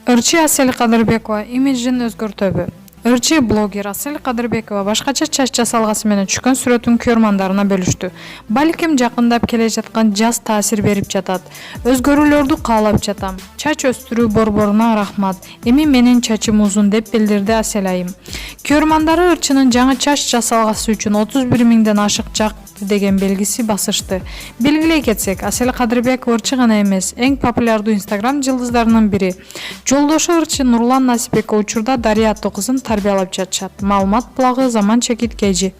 Ырчы Асель Кадырбекова имиджин өзгөртөбү? Ырчы блогер Асель Кадырбекова башкача чач жасалгасы менен түшкөн сүрөтүн көрмандарына бөлүштү. Балким жакындап келе жаткан жаз таасир берип жатат. Өзгөрүүлөрдү каалап жатам. Чач өстүрүү борборуна рахмат. Эми менин чачым узун деп билдирди Асель айым. Көрмандары ырчынын жаңы чач жасалгасы үчүн 31 миңден ашык жак деген белгиси басышты. Белгилей кетсек, Асель Кадырбекова ырчы гана эмес, эң популярдуу Instagram жылдыздарынын бири. Жолдошу ырчы Нурлан Насипбек учурда Дария аттуу кызын тарбиялап жатышат. Маалымат булагы Заман Чекит KG.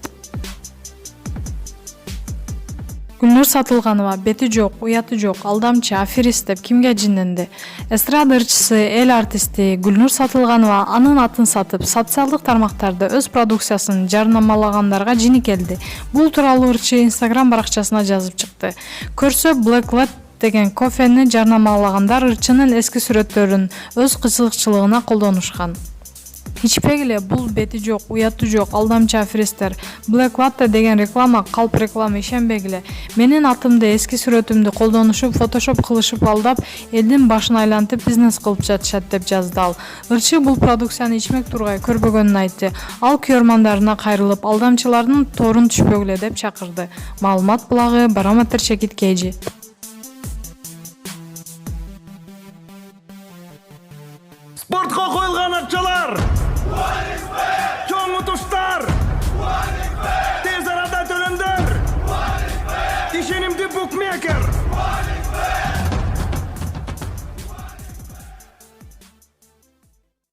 Гүлнур Сатылганова бети жок, уяты жок, алдамчы, аферист деп кимге жиненди? Эстрада ырчысы, эл артисти Гүлнур Сатылганова анын атын сатып, социалдык тармактарда өз продукциясын жарнамалагандарга жини келди. Бул тууралуу ырчы Instagram баракчасына жазып чыкты. Көрсө Black Lat деген кофени жарнамалагандар ырчынын эски сүрөттөрүн өз кызыкчылыгына колдонушкан. Ичпегиле, бул бети жок, уяты жок, алдамчы аферисттер. Black Latte деген реклама калп реклама, ишенбегиле. Менин атымды, эски сүрөтүмдү колдонушуп, фотошоп кылышып алдап, элдин башын айлантып бизнес кылып жатышат деп жазды ал. Ырчы бул продукцияны ичмек тургай көрбөгөнүн айтты. Ал көрмандарына кайрылып, алдамчылардын торун түшпөгүлө деп чакырды. Маалымат булагы Барометр Чекит KG. Спортқа қойылған ақшалар